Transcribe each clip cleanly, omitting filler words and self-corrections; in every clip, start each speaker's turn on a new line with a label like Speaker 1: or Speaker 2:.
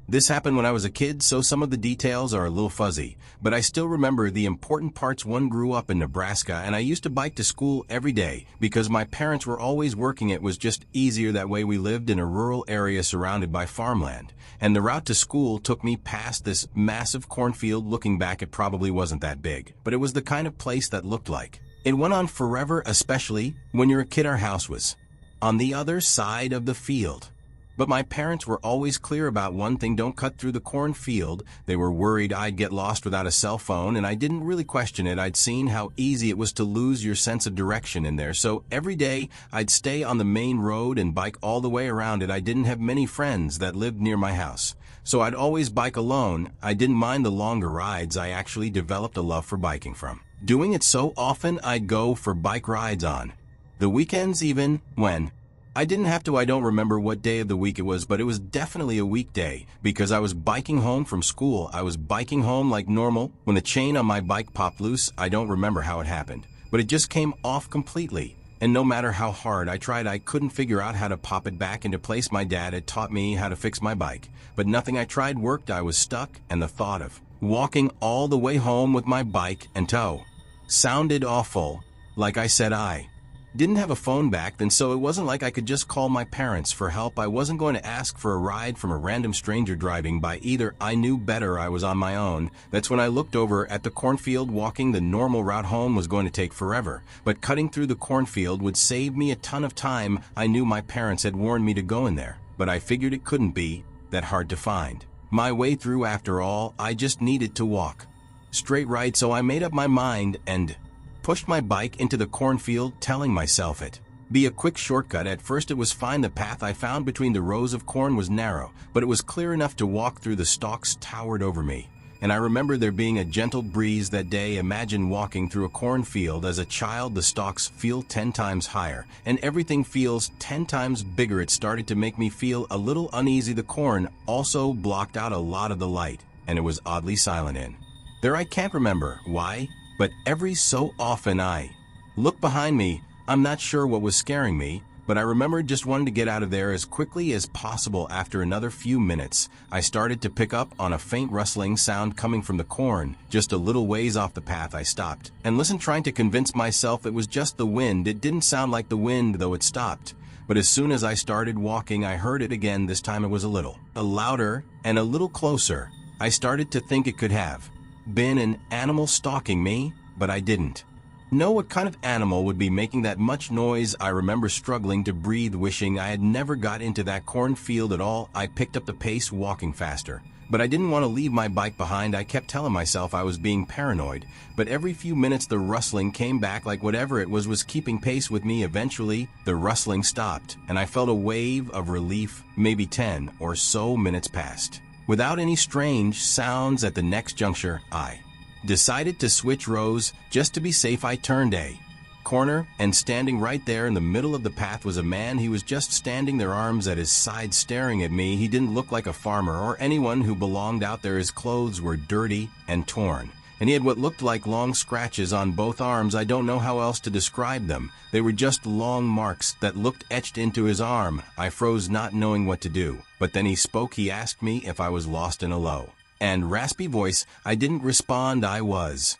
Speaker 1: This happened when I was a kid, so some of the details are a little fuzzy, but I still remember the important parts. One, grew up in Nebraska, and I used to bike to school every day because my parents were always working. It was just easier that way. We lived in a rural area surrounded by farmland, and the route to school took me past this massive cornfield. Looking back, it probably wasn't that big, but it was the kind of place that looked like it went on forever, especially when you're a kid. Our house was on the other side of the field. But my parents were always clear about one thing: don't cut through the cornfield. They were worried I'd get lost without a cell phone, and I didn't really question it. I'd seen how easy it was to lose your sense of direction in there, so every day I'd stay on the main road and bike all the way around it. I didn't have many friends that lived near my house, so I'd always bike alone. I didn't mind the longer rides. I actually developed a love for biking from doing it so often. I'd go for bike rides on the weekends, even when I didn't have to. I don't remember what day of the week it was, but it was definitely a weekday because I was biking home from school. I was biking home like normal when the chain on my bike popped loose. I don't remember how it happened, but it just came off completely. And no matter how hard I tried, I couldn't figure out how to pop it back into place. My dad had taught me how to fix my bike, but nothing I tried worked. I was stuck, and the thought of walking all the way home with my bike in tow sounded awful. Like I said, I didn't have a phone back then, so it wasn't like I could just call my parents for help. I wasn't going to ask for a ride from a random stranger driving by either. I knew better. I was on my own. That's when I looked over at the cornfield. Walking the normal route home was going to take forever, but cutting through the cornfield would save me a ton of time. I knew my parents had warned me to go in there, but I figured it couldn't be that hard to find my way through. After all, I just needed to walk straight right, so I made up my mind and pushed my bike into the cornfield, telling myself it'd be a quick shortcut. At first it was fine. The path I found between the rows of corn was narrow, but it was clear enough to walk through. The stalks towered over me, and I remember there being a gentle breeze that day. Imagine walking through a cornfield as a child. The stalks feel 10 times higher, and everything feels 10 times bigger. It started to make me feel a little uneasy. The corn also blocked out a lot of the light, and it was oddly silent in there. I can't remember why, but every so often I looked behind me. I'm not sure what was scaring me, but I remember just wanting to get out of there as quickly as possible. After another few minutes, I started to pick up on a faint rustling sound coming from the corn just a little ways off the path. I stopped and listened, trying to convince myself it was just the wind. It didn't sound like the wind, though. It stopped, but as soon as I started walking, I heard it again. This time it was a little louder and a little closer. I started to think it could have been an animal stalking me, but I didn't know what kind of animal would be making that much noise. I remember struggling to breathe, wishing I had never got into that cornfield at all. I picked up the pace, walking faster, but I didn't want to leave my bike behind. I kept telling myself I was being paranoid, but every few minutes the rustling came back, like whatever it was keeping pace with me. Eventually, the rustling stopped, and I felt a wave of relief. Maybe 10 or so minutes passed without any strange sounds. At the next juncture, I decided to switch rows just to be safe. I turned a corner, and standing right there in the middle of the path was a man. He was just standing there, arms at his side, staring at me. He didn't look like a farmer or anyone who belonged out there. His clothes were dirty and torn, and he had what looked like long scratches on both arms. I don't know how else to describe them. They were just long marks that looked etched into his arm. I froze, not knowing what to do, but then he spoke. He asked me if I was lost in a low and raspy voice. I didn't respond. I was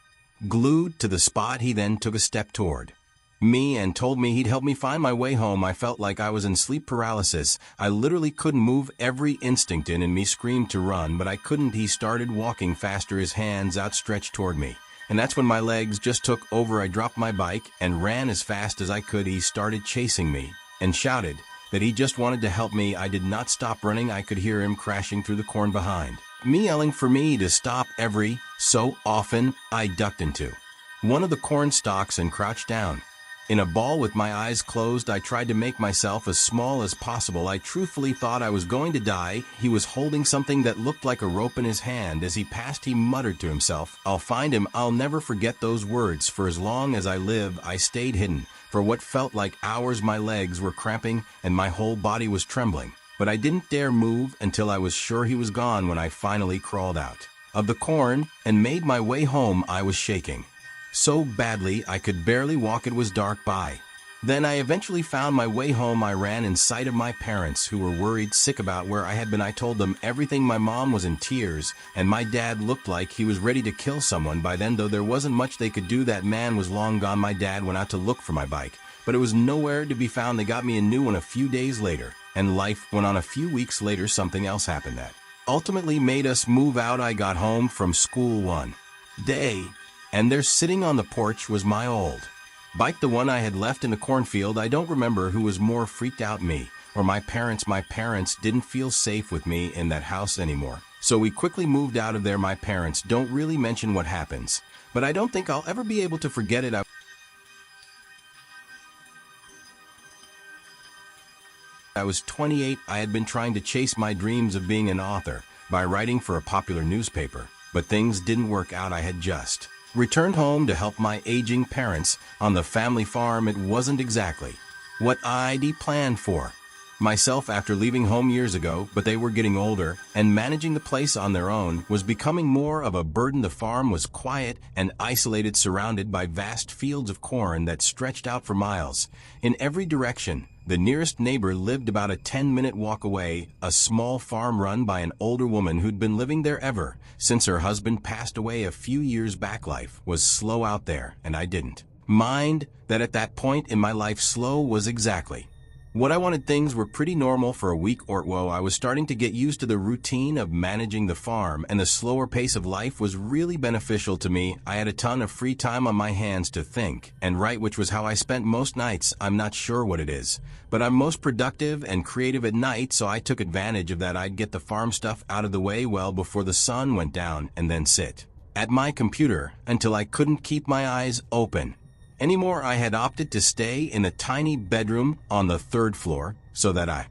Speaker 1: glued to the spot. He then took a step toward me and told me he'd help me find my way home. I felt like I was in sleep paralysis. I literally couldn't move. Every instinct in me screamed to run, but I couldn't. He started walking faster, his hands outstretched toward me, and that's when my legs just took over. I dropped my bike and ran as fast as I could. He started chasing me and shouted that he just wanted to help me. I did not stop running. I could hear him crashing through the corn behind me, yelling for me to stop. Every so often, I ducked into one of the corn stalks and crouched down in a ball with my eyes closed. I tried to make myself as small as possible. I truthfully thought I was going to die. He was holding something that looked like a rope in his hand. As he passed, he muttered to himself, "I'll find him." I'll never forget those words. For as long as I live, I stayed hidden. For what felt like hours, my legs were cramping and my whole body was trembling. But I didn't dare move until I was sure he was gone. When I finally crawled out of the corn and made my way home, I was shaking so badly I could barely walk. It was dark by Then I eventually found my way home. I ran in sight of my parents, who were worried sick about where I had been. I told them everything. My mom was in tears, and my dad looked like he was ready to kill someone by then, though there wasn't much they could do. That man was long gone. My dad went out to look for my bike, but it was nowhere to be found. They got me a new one a few days later, and life went on. A few weeks later, something else happened that ultimately made us move out. I got home from school one day, and there sitting on the porch was my old bike, the one I had left in the cornfield. I don't remember who was more freaked out, me or my parents. My parents didn't feel safe with me in that house anymore, so we quickly moved out of there. My parents don't really mention what happens, but I don't think I'll ever be able to forget it. I was 28. I had been trying to chase my dreams of being an author by writing for a popular newspaper, but things didn't work out. I had just returned home to help my aging parents on the family farm. It wasn't exactly what I'd planned for myself after leaving home years ago, but they were getting older, and managing the place on their own was becoming more of a burden. The farm was quiet and isolated, surrounded by vast fields of corn that stretched out for miles in every direction. The nearest neighbor lived about a 10-minute walk away, a small farm run by an older woman who'd been living there ever since her husband passed away a few years back. Life was slow out there, and I didn't mind that. At that point in my life, slow was exactly what I wanted. Things were pretty normal for a week or so. I was starting to get used to the routine of managing the farm, and the slower pace of life was really beneficial to me. I had a ton of free time on my hands to think and write, which was how I spent most nights. I'm not sure what it is, but I'm most productive and creative at night, so I took advantage of that. I'd get the farm stuff out of the way well before the sun went down, and then sit at my computer until I couldn't keep my eyes open anymore. I had opted to stay in a tiny bedroom on the 3rd floor so that I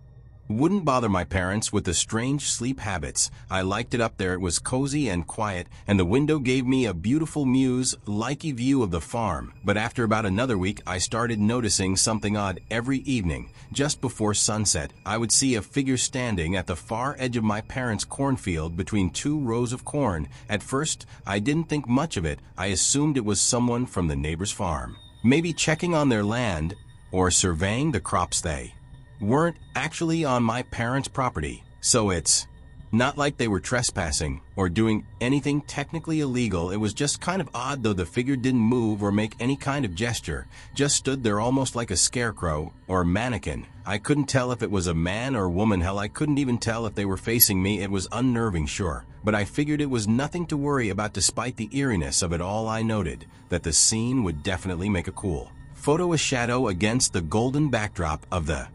Speaker 1: wouldn't bother my parents with the strange sleep habits. I liked it up there. It was cozy and quiet, and the window gave me a beautiful muse-like view of the farm. But after about another week, I started noticing something odd. Every evening, just before sunset, I would see a figure standing at the far edge of my parents' cornfield between 2 rows of corn. At first, I didn't think much of it. I assumed it was someone from the neighbor's farm, maybe checking on their land or surveying the crops. They weren't actually on my parents' property, so it's not like they were trespassing or doing anything technically illegal. It was just kind of odd, though. The figure didn't move or make any kind of gesture, just stood there almost like a scarecrow or a mannequin. I couldn't tell if it was a man or woman. Hell, I couldn't even tell if they were facing me. It was unnerving, sure, but I figured it was nothing to worry about. Despite the eeriness of it all, I noted that the scene would definitely make a cool photo. A shadow against the golden backdrop of the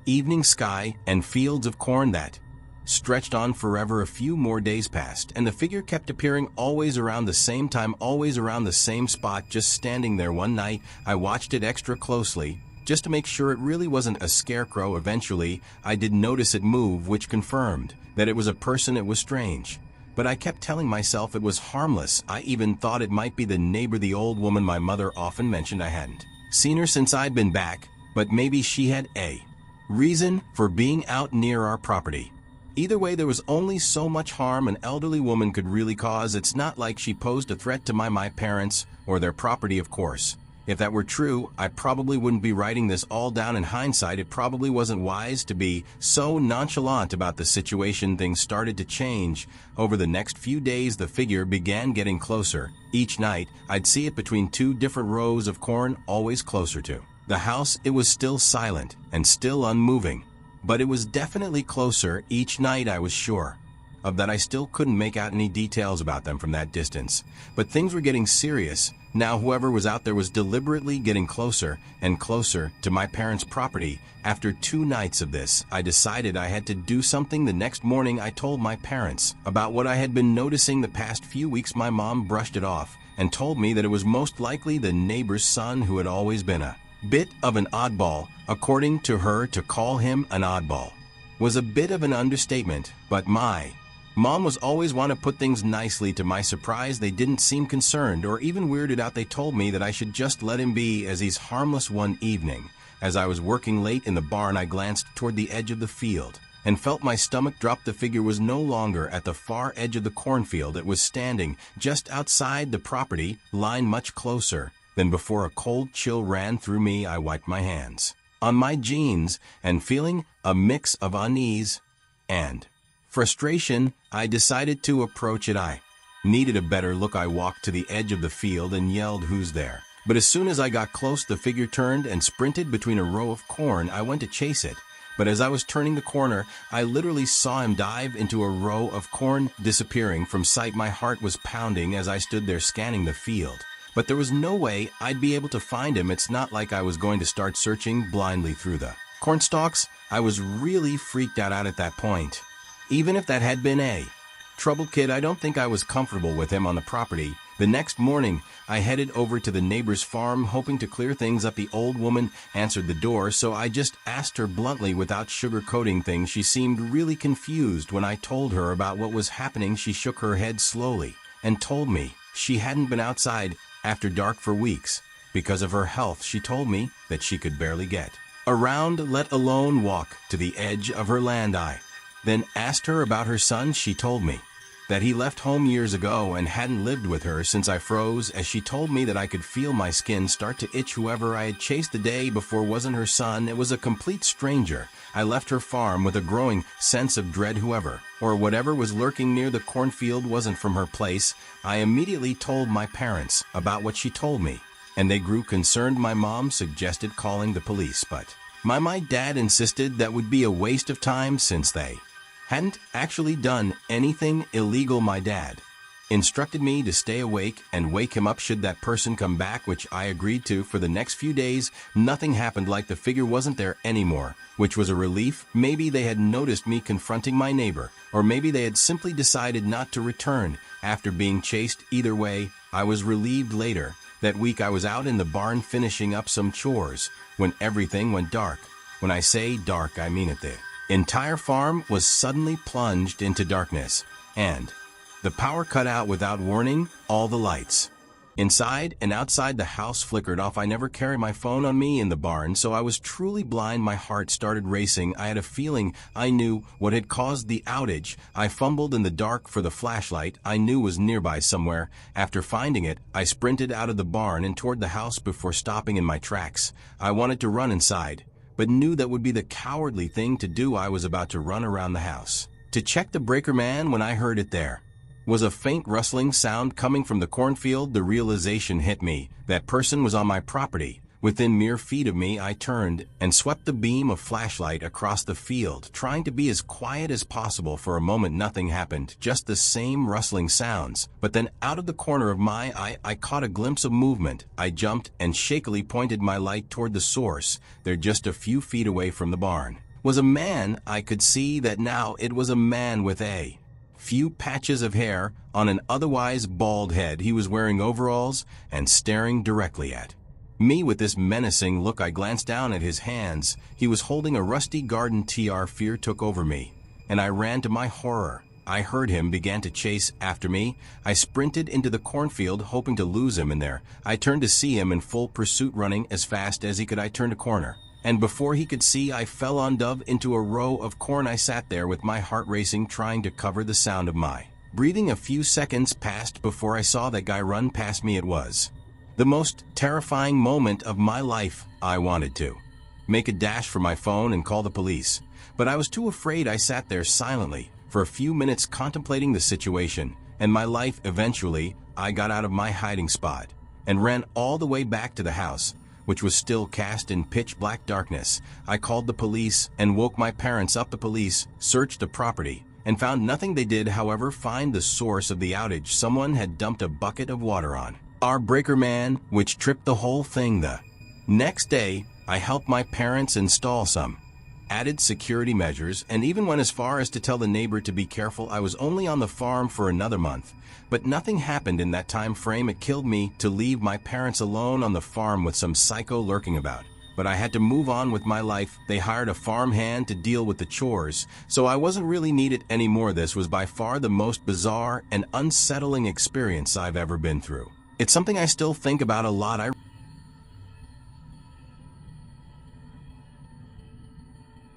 Speaker 1: evening sky and fields of corn that stretched on forever. A few more days passed, and the figure kept appearing, always around the same time, always around the same spot, just standing there. One night, I watched it extra closely, just to make sure it really wasn't a scarecrow. Eventually, I did notice it move, which confirmed that it was a person. It was strange, but I kept telling myself it was harmless. I even thought it might be the neighbor, the old woman my mother often mentioned. I hadn't seen her since I'd been back, but maybe she had a reason for being out near our property. Either way, there was only so much harm an elderly woman could really cause. It's not like she posed a threat to my parents or their property, of course. If that were true, I probably wouldn't be writing this all down. In hindsight, it probably wasn't wise to be so nonchalant about the situation. Things started to change. Over the next few days, the figure began getting closer. Each night, I'd see it between 2 different rows of corn, always closer to the house. It was still silent and still unmoving, but it was definitely closer each night. I was sure of that. I still couldn't make out any details about them from that distance, but things were getting serious. Now whoever was out there was deliberately getting closer and closer to my parents' property. After 2 nights of this, I decided I had to do something. The next morning, I told my parents about what I had been noticing the past few weeks. My mom brushed it off and told me that it was most likely the neighbor's son, who had always been a bit of an oddball. According to her, to call him an oddball was a bit of an understatement, but my mom was always want to put things nicely. To my surprise, they didn't seem concerned or even weirded out. They told me that I should just let him be, as he's harmless. One evening, as I was working late in the barn, I glanced toward the edge of the field and felt my stomach drop. The figure was no longer at the far edge of the cornfield. It was standing just outside the property line, much closer Then before a cold chill ran through me, I wiped my hands on my jeans and feeling a mix of unease and frustration, I decided to approach it. I needed a better look. I walked to the edge of the field and yelled, "Who's there?" But as soon as I got close, the figure turned and sprinted between a row of corn. I went to chase it, but as I was turning the corner, I literally saw him dive into a row of corn, disappearing from sight. My heart was pounding as I stood there scanning the field. But there was no way I'd be able to find him. It's not like I was going to start searching blindly through the corn stalks. I was really freaked out at that point. Even if that had been a troubled kid, I don't think I was comfortable with him on the property. The next morning, I headed over to the neighbor's farm, hoping to clear things up. The old woman answered the door, so I just asked her bluntly without sugarcoating things. She seemed really confused when I told her about what was happening. She shook her head slowly and told me she hadn't been outside after dark for weeks. Because of her health, she told me that she could barely get around, let alone walk to the edge of her land. I then asked her about her son. She told me that he left home years ago and hadn't lived with her since. I froze as she told me that I could feel my skin start to itch. Whoever I had chased the day before wasn't her son. It was a complete stranger. I left her farm with a growing sense of dread. Whoever or whatever was lurking near the cornfield wasn't from her place. I immediately told my parents about what she told me, and they grew concerned. My mom suggested calling the police, but my dad insisted that would be a waste of time since they hadn't actually done anything illegal. My dad instructed me to stay awake and wake him up should that person come back, which I agreed to. For the next few days, nothing happened. Like the figure wasn't there anymore, which was a relief. Maybe they had noticed me confronting my neighbor, or maybe they had simply decided not to return after being chased. Either way, I was relieved. Later that week, I was out in the barn finishing up some chores when everything went dark. When I say dark, I mean it. The entire farm was suddenly plunged into darkness, and the power cut out without warning. All the lights inside and outside the house flickered off. I never carried my phone on me in the barn, so I was truly blind. My heart started racing. I had a feeling I knew what had caused the outage. I fumbled in the dark for the flashlight I knew was nearby somewhere. After finding it, I sprinted out of the barn and toward the house before stopping in my tracks. I wanted to run inside, but knew that would be the cowardly thing to do. I was about to run around the house to check the breaker man when I heard it. There was a faint rustling sound coming from the cornfield. The realization hit me. That person was on my property, within mere feet of me. I turned and swept the beam of flashlight across the field, trying to be as quiet as possible. For a moment, nothing happened, just the same rustling sounds. But then out of the corner of my eye, I caught a glimpse of movement. I jumped and shakily pointed my light toward the source. There, just a few feet away from the barn, was a man. I could see that now. It was a man with a few patches of hair on an otherwise bald head. He was wearing overalls and staring directly at me with this menacing look. I glanced down at his hands. He was holding a rusty garden tr. Fear took over me, and I ran. To my horror, I heard him began to chase after me. I sprinted into the cornfield, hoping to lose him in there. I turned to see him in full pursuit, running as fast as he could. I turned a corner, and before he could see, I fell on dove into a row of corn. I sat there with my heart racing, trying to cover the sound of my breathing. A few seconds passed before I saw that guy run past me. It was the most terrifying moment of my life. I wanted to make a dash for my phone and call the police, but I was too afraid. I sat there silently for a few minutes contemplating the situation and my life. Eventually, I got out of my hiding spot and ran all the way back to the house, which was still cast in pitch black darkness. I called the police and woke my parents up. The police searched the property and found nothing. They did, however, find the source of the outage. Someone had dumped a bucket of water on our breaker man, which tripped the whole thing. The next day, I helped my parents install some added security measures and even went as far as to tell the neighbor to be careful. I was only on the farm for another month, but nothing happened in that time frame. It killed me to leave my parents alone on the farm with some psycho lurking about. But I had to move on with my life. They hired a farm hand to deal with the chores, so I wasn't really needed anymore. This was by far the most bizarre and unsettling experience I've ever been through. It's something I still think about a lot. I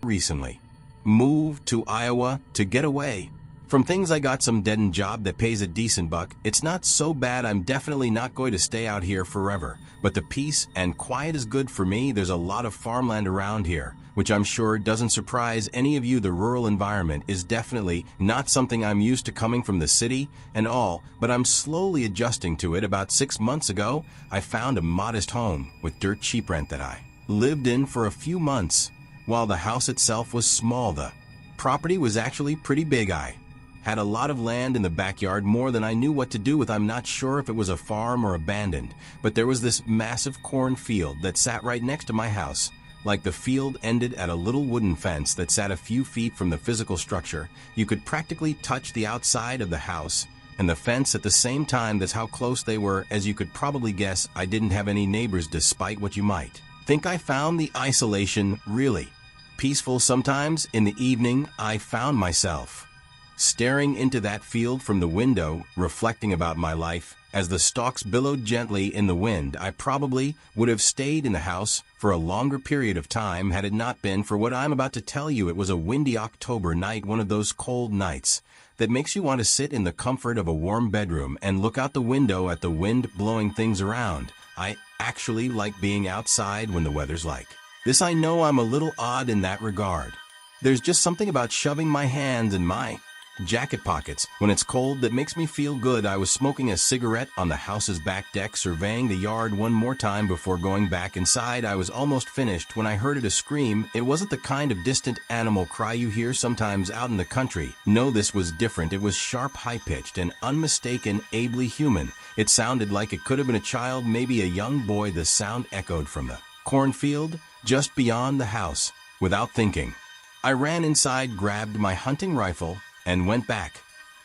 Speaker 1: recently moved to Iowa to get away From things I got some dead-end job that pays a decent buck, it's not so bad. I'm definitely not going to stay out here forever. But the peace and quiet is good for me. There's a lot of farmland around here, which I'm sure doesn't surprise any of you. The rural environment is definitely not something I'm used to coming from the city and all, but I'm slowly adjusting to it. About 6 months ago, I found a modest home with dirt cheap rent that I lived in for a few months. While the house itself was small, the property was actually pretty big. I had a lot of land in the backyard, more than I knew what to do with. I'm not sure if it was a farm or abandoned, but there was this massive cornfield that sat right next to my house. Like the field ended at a little wooden fence that sat a few feet from the physical structure. You could practically touch the outside of the house and the fence at the same time. That's how close they were. As you could probably guess, I didn't have any neighbors, despite what you might think. I found the isolation really peaceful. Sometimes in the evening, I found myself staring into that field from the window, reflecting about my life. As the stalks billowed gently in the wind, I probably would have stayed in the house for a longer period of time had it not been for what I'm about to tell you. It was a windy October night, one of those cold nights that makes you want to sit in the comfort of a warm bedroom and look out the window at the wind blowing things around. I actually like being outside when the weather's like this. I know I'm a little odd in that regard. There's just something about shoving my hands in my jacket pockets when it's cold that makes me feel good. I was smoking a cigarette on the house's back deck, surveying the yard one more time before going back inside. I was almost finished when I heard a scream. It wasn't the kind of distant animal cry you hear sometimes out in the country. No, this was different. It was sharp, high-pitched, and unmistakably human. It sounded like it could have been a child, maybe a young boy. The sound echoed from the cornfield just beyond the house. Without thinking, I ran inside, grabbed my hunting rifle, and went back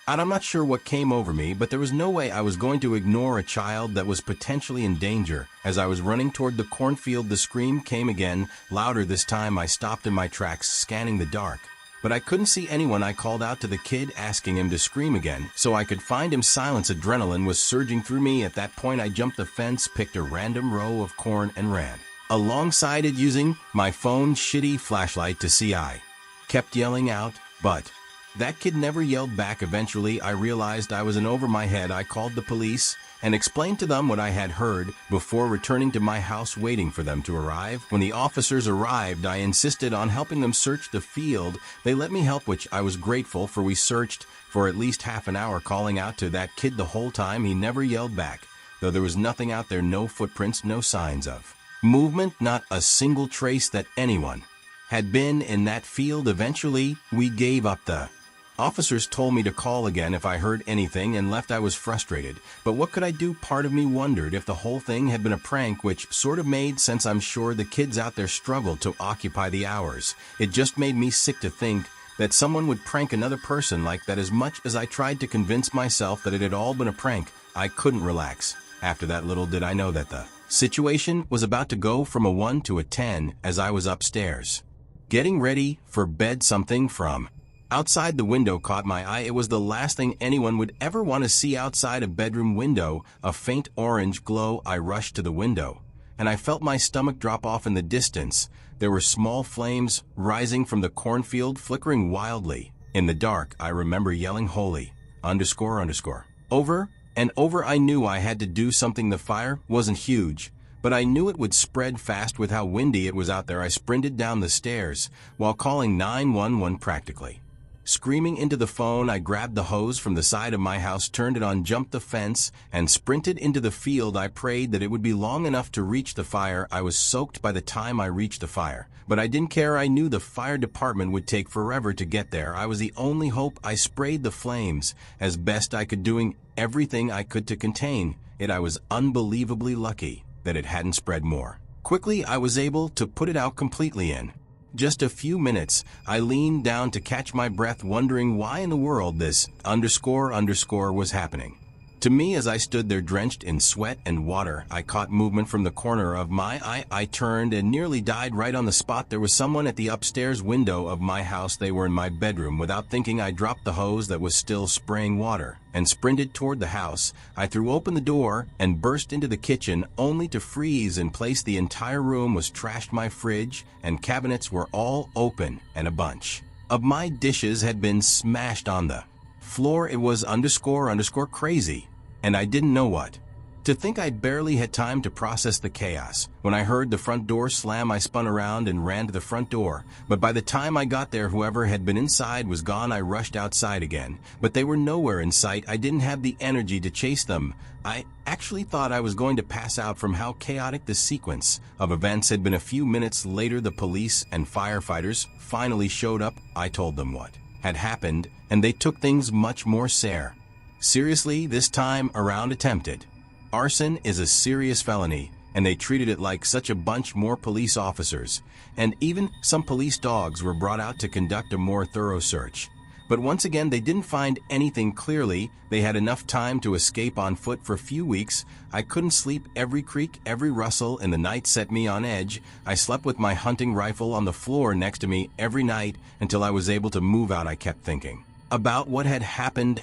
Speaker 1: out. I'm not sure what came over me, but there was no way I was going to ignore a child that was potentially in danger. As I was running toward the cornfield, the scream came again, louder this time. I stopped in my tracks, scanning the dark, but I couldn't see anyone. I called out to the kid, asking him to scream again so I could find him. Silence. Adrenaline was surging through me. At that point, I jumped the fence, picked a random row of corn, and ran alongside it using my phone's shitty flashlight to see. I kept yelling out, but that kid never yelled back. Eventually, I realized I was in over my head. I called the police and explained to them what I had heard before returning to my house, waiting for them to arrive. When the officers arrived, I insisted on helping them search the field. They let me help, which I was grateful for. We searched for at least half an hour, calling out to that kid the whole time. He never yelled back, though there was nothing out there. No footprints, no signs of movement, not a single trace that anyone had been in that field. Eventually, we gave up. The officers told me to call again if I heard anything and left. I was frustrated, but what could I do? Part of me wondered if the whole thing had been a prank, which sort of made sense. I'm sure the kids out there struggled to occupy the hours. It just made me sick to think that someone would prank another person like that. As much as I tried to convince myself that it had all been a prank, I couldn't relax. After that, little did I know that the situation was about to go from a 1 to a 10 as I was upstairs getting ready for bed. Something from outside the window caught my eye. It was the last thing anyone would ever want to see outside a bedroom window, a faint orange glow. I rushed to the window, and I felt my stomach drop off. In the distance, there were small flames rising from the cornfield, flickering wildly. In the dark, I remember yelling holy __. Over and over. I knew I had to do something. The fire wasn't huge, but I knew it would spread fast with how windy it was out there. I sprinted down the stairs while calling 911, practically screaming into the phone. I grabbed the hose from the side of my house, turned it on, jumped the fence, and sprinted into the field. I prayed that it would be long enough to reach the fire. I was soaked by the time I reached the fire, but I didn't care. I knew the fire department would take forever to get there. I was the only hope. I sprayed the flames as best I could, doing everything I could to contain it. I was unbelievably lucky that it hadn't spread more quickly. I was able to put it out completely in just a few minutes. I leaned down to catch my breath, wondering why in the world this __ was happening to me. As I stood there drenched in sweat and water, I caught movement from the corner of my eye. I turned and nearly died right on the spot. There was someone at the upstairs window of my house. They were in my bedroom. Without thinking, I dropped the hose that was still spraying water and sprinted toward the house. I threw open the door and burst into the kitchen, only to freeze in place. The entire room was trashed. My fridge and cabinets were all open, and a bunch of my dishes had been smashed on the Floor it was _ crazy, and I didn't know what. To think I barely had time to process the chaos. When I heard the front door slam, I spun around and ran to the front door. But by the time I got there, whoever had been inside was gone. I rushed outside again, but they were nowhere in sight. I didn't have the energy to chase them. I actually thought I was going to pass out from how chaotic the sequence of events had been. A few minutes later, the police and firefighters finally showed up. I told them what had happened, and they took things much more seriously this time around. Attempted arson is a serious felony, and they treated it like such. A bunch more police officers, and even some police dogs were brought out to conduct a more thorough search. But once again, they didn't find anything. Clearly, they had enough time to escape on foot. For a few weeks, I couldn't sleep. Every creak, every rustle in the night set me on edge. I slept with my hunting rifle on the floor next to me every night until I was able to move out. I kept thinking about what had happened.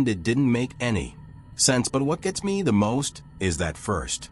Speaker 1: It didn't make any sense, but what gets me the most is that first